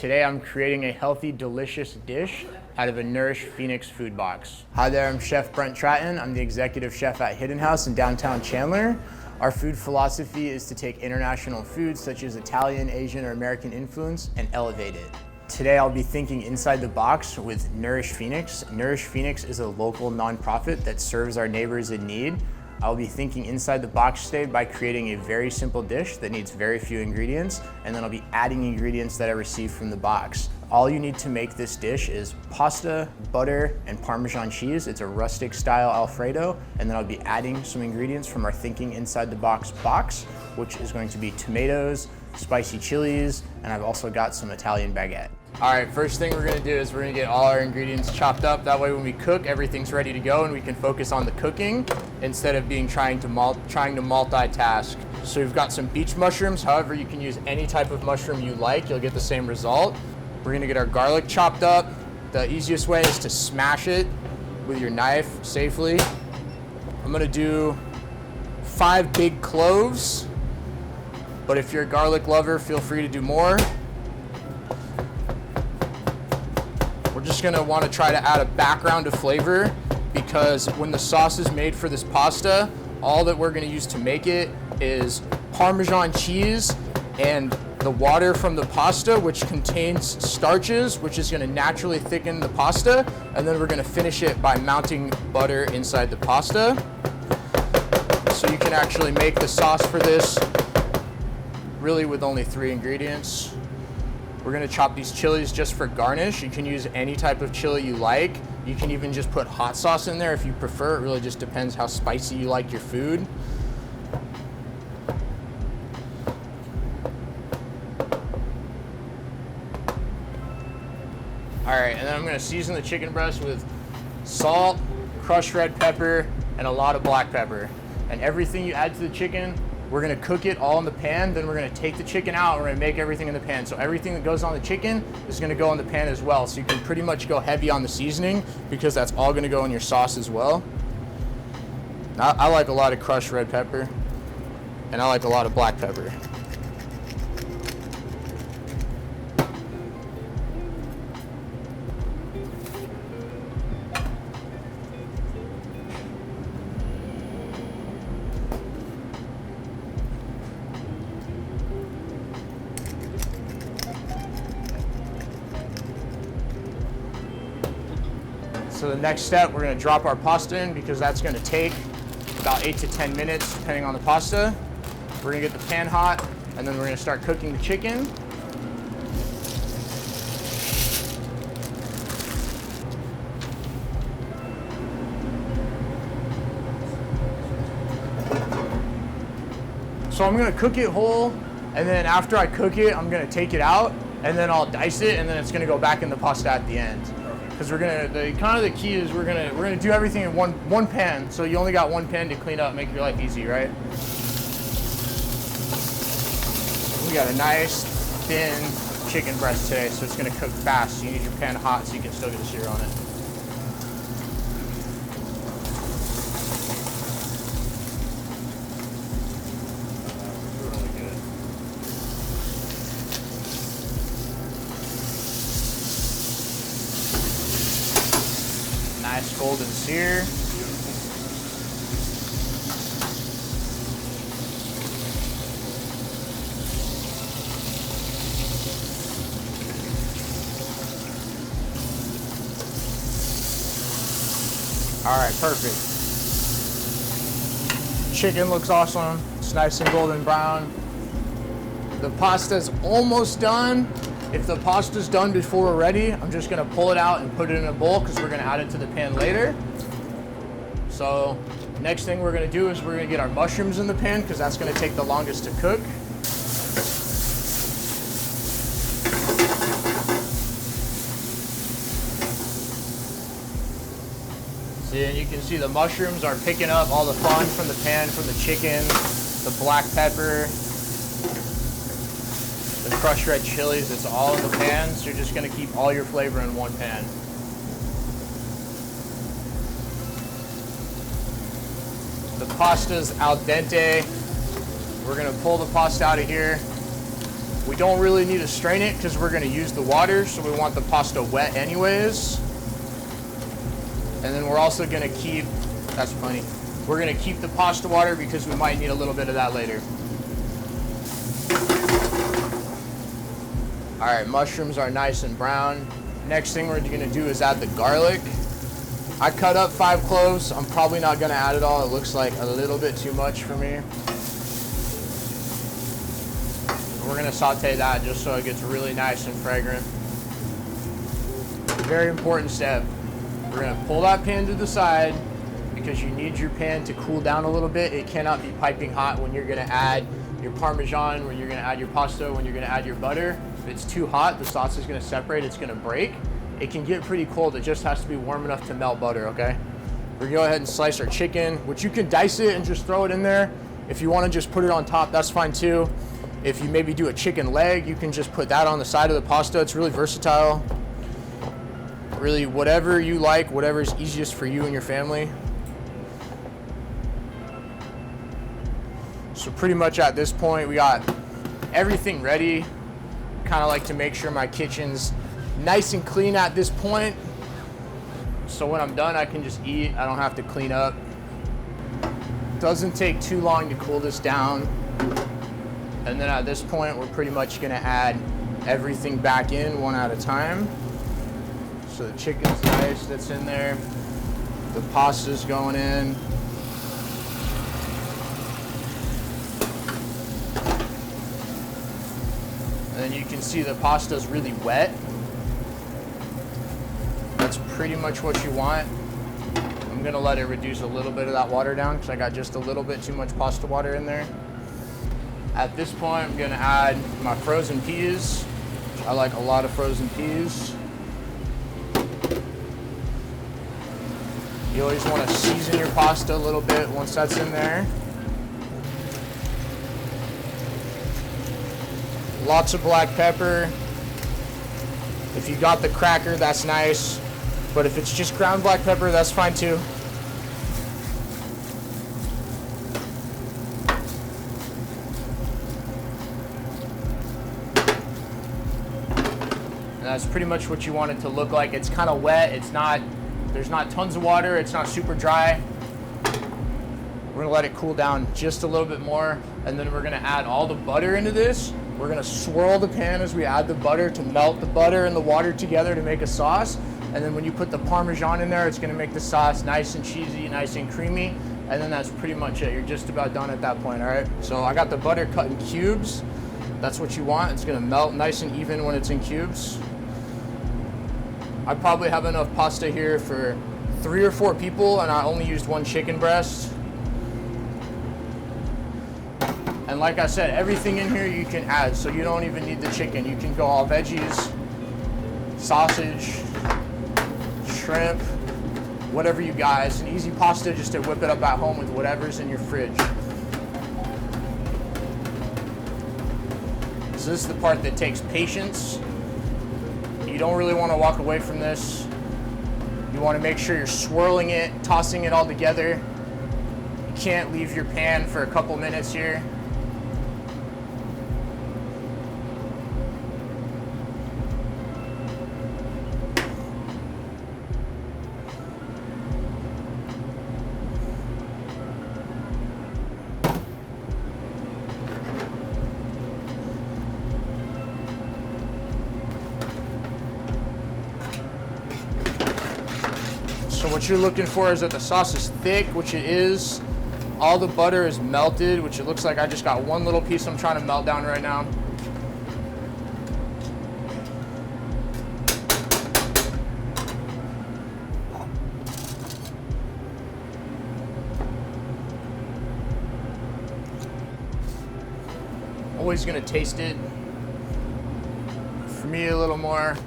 Today I'm creating a healthy, delicious dish out of a Nourish Phoenix food box. Hi there, I'm Chef Brent. I'm the executive chef at Hidden House in downtown Chandler. Our food philosophy is to take international foods such as Italian, Asian, or American influence and elevate it. Today I'll be thinking inside the box with Nourish Phoenix. Nourish Phoenix is a local nonprofit that serves our neighbors in need. I'll be thinking inside the box today by creating a very simple dish that needs very few ingredients, and then I'll be adding ingredients that I received from the box. All you need to make this dish is pasta, butter, and Parmesan cheese. It's a rustic style Alfredo, and then I'll be adding some ingredients from our Thinking Inside the Box box, which is going to be tomatoes, spicy chilies, and I've also got some Italian baguette. All right, first thing we're gonna do is we're gonna get all our ingredients chopped up. That way when we cook, everything's ready to go and we can focus on the cooking instead of trying to multitask. So we've got some beach mushrooms. However, you can use any type of mushroom you like. You'll get the same result. We're gonna get our garlic chopped up. The easiest way is to smash it with your knife safely. I'm gonna do 5 big cloves, but if you're a garlic lover, feel free to do more. We're just gonna wanna try to add a background of flavor because when the sauce is made for this pasta, all that we're gonna use to make it is Parmesan cheese and the water from the pasta, which contains starches, which is gonna naturally thicken the pasta, and then we're gonna finish it by mounting butter inside the pasta. So you can actually make the sauce for this really with only 3 ingredients. We're gonna chop these chilies just for garnish. You can use any type of chili you like. You can even just put hot sauce in there if you prefer. It really just depends how spicy you like your food. All right, and then I'm gonna season the chicken breast with salt, crushed red pepper, and a lot of black pepper. And everything you add to the chicken, we're gonna cook it all in the pan, then we're gonna take the chicken out and we're gonna make everything in the pan. So everything that goes on the chicken is gonna go in the pan as well. So you can pretty much go heavy on the seasoning because that's all gonna go in your sauce as well. I like a lot of crushed red pepper and I like a lot of black pepper. So the next step, we're gonna drop our pasta in because that's gonna take about 8 to 10 minutes depending on the pasta. We're gonna get the pan hot and then we're gonna start cooking the chicken. So I'm gonna cook it whole, and then after I cook it, I'm gonna take it out and then I'll dice it and then it's gonna go back in the pasta at the end. Because we're gonna, the key is we're gonna do everything in one pan. So you only got one pan to clean up, make your life easy, right? We got a nice thin chicken breast today, so it's gonna cook fast. So you need your pan hot so you can still get a sear on it. Nice golden sear. All right, perfect. Chicken looks awesome. It's nice and golden brown. The pasta's almost done. If the pasta's done before we're ready, I'm just gonna pull it out and put it in a bowl because we're gonna add it to the pan later. So next thing we're gonna do is we're gonna get our mushrooms in the pan because that's gonna take the longest to cook. See, and you can see the mushrooms are picking up all the fun from the pan, from the chicken, the black pepper, the crushed red chilies. It's all in the pan, so you're just gonna keep all your flavor in one pan. The pasta's al dente. We're gonna pull the pasta out of here. We don't really need to strain it because we're gonna use the water, so we want the pasta wet anyways. And then we're also gonna keep, that's funny, we're gonna keep the pasta water because we might need a little bit of that later. All right, mushrooms are nice and brown. Next thing we're gonna do is add the garlic. I cut up 5 cloves. I'm probably not gonna add it all. It looks like a little bit too much for me. We're gonna saute that just so it gets really nice and fragrant. Very important step. We're gonna pull that pan to the side because you need your pan to cool down a little bit. It cannot be piping hot when you're gonna add your Parmesan, when you're gonna add your pasta, when you're gonna add your butter. If it's too hot, the sauce is gonna separate, it's gonna break. It can get pretty cold, it just has to be warm enough to melt butter, okay? We're gonna go ahead and slice our chicken, which you can dice it and just throw it in there. If you wanna just put it on top, that's fine too. If you maybe do a chicken leg, you can just put that on the side of the pasta. It's really versatile. Really, whatever you like, whatever is easiest for you and your family. So pretty much at this point, we got everything ready. Kind of like to make sure my kitchen's nice and clean at this point. So when I'm done, I can just eat. I don't have to clean up. Doesn't take too long to cool this down. And then at this point, we're pretty much gonna add everything back in one at a time. So the chicken's nice, that's in there. The pasta's going in. And then you can see the pasta's really wet. That's pretty much what you want. I'm gonna let it reduce a little bit of that water down because I got just a little bit too much pasta water in there. At this point, I'm gonna add my frozen peas. I like a lot of frozen peas. You always wanna season your pasta a little bit once that's in there. Lots of black pepper. If you got the cracker, that's nice. But if it's just ground black pepper, that's fine too. And that's pretty much what you want it to look like. It's kind of wet. There's not tons of water. It's not super dry. We're gonna let it cool down just a little bit more. And then we're gonna add all the butter into this. We're gonna swirl the pan as we add the butter to melt the butter and the water together to make a sauce. And then when you put the Parmesan in there, it's gonna make the sauce nice and cheesy, nice and creamy. And then that's pretty much it. You're just about done at that point, all right? So I got the butter cut in cubes. That's what you want. It's gonna melt nice and even when it's in cubes. I probably have enough pasta here for 3 or 4 people, and I only used 1 chicken breast. And like I said, everything in here you can add, so you don't even need the chicken. You can go all veggies, sausage, shrimp, whatever you got. It's an easy pasta just to whip it up at home with whatever's in your fridge. So this is the part that takes patience. You don't really want to walk away from this. You want to make sure you're swirling it, tossing it all together. You can't leave your pan for a couple minutes here. So what you're looking for is that the sauce is thick, which it is. All the butter is melted, which it looks like I just got 1 little piece I'm trying to melt down right now. Always gonna taste it. For me, a little more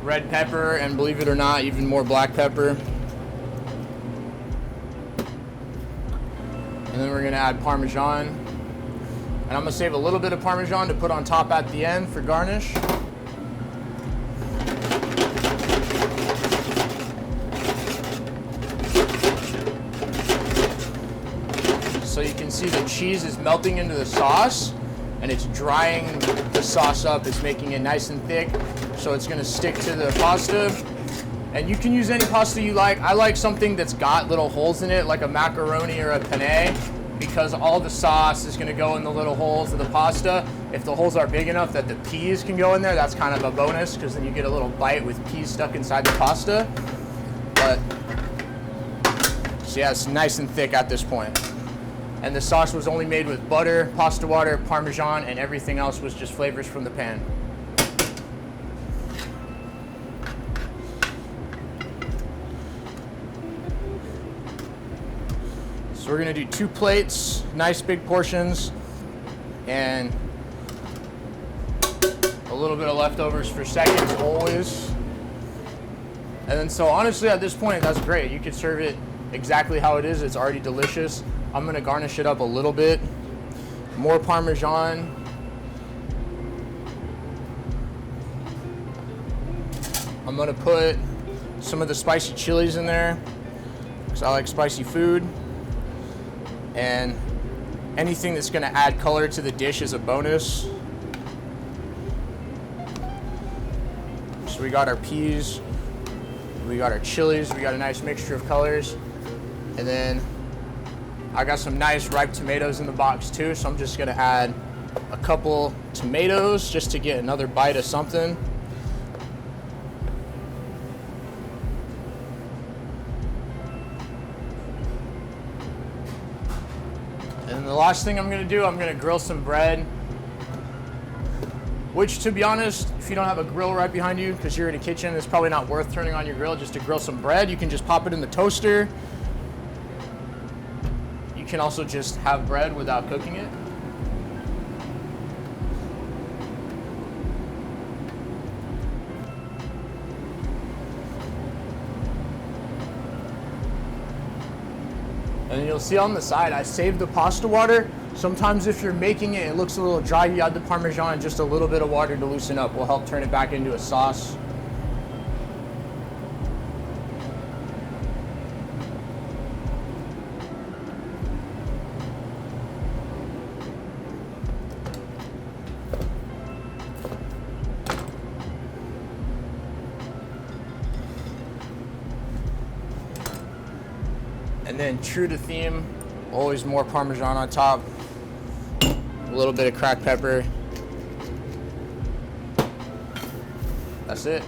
red pepper, and believe it or not, even more black pepper. And then we're gonna add Parmesan. And I'm gonna save a little bit of Parmesan to put on top at the end for garnish. So you can see the cheese is melting into the sauce. and it's drying the sauce up. It's making it nice and thick, so it's gonna stick to the pasta. And you can use any pasta you like. I like something that's got little holes in it, like a macaroni or a penne, because all the sauce is gonna go in the little holes of the pasta. If the holes are big enough that the peas can go in there, that's kind of a bonus, because then you get a little bite with peas stuck inside the pasta. But, so yeah, it's nice and thick at this point. And the sauce was only made with butter, pasta water, Parmesan, and everything else was just flavors from the pan. So we're gonna do 2 plates, nice big portions, and a little bit of leftovers for seconds always. And then so honestly at this point, that's great. You could serve it exactly how it is. It's already delicious. I'm gonna garnish it up a little bit. More Parmesan. I'm gonna put some of the spicy chilies in there, because I like spicy food. And anything that's gonna add color to the dish is a bonus. So we got our peas, we got our chilies, we got a nice mixture of colors. And then I got some nice ripe tomatoes in the box too, so I'm just gonna add a couple tomatoes just to get another bite of something. And the last thing I'm gonna do, I'm gonna grill some bread. Which, to be honest, if you don't have a grill right behind you, because you're in a kitchen, it's probably not worth turning on your grill just to grill some bread. You can just pop it in the toaster. You can also just have bread without cooking it. And you'll see on the side, I saved the pasta water. Sometimes if you're making it, it looks a little dry, you add the Parmesan, just a little bit of water to loosen up will help turn it back into a sauce. And then true to theme, always more Parmesan on top. A little bit of cracked pepper. That's it.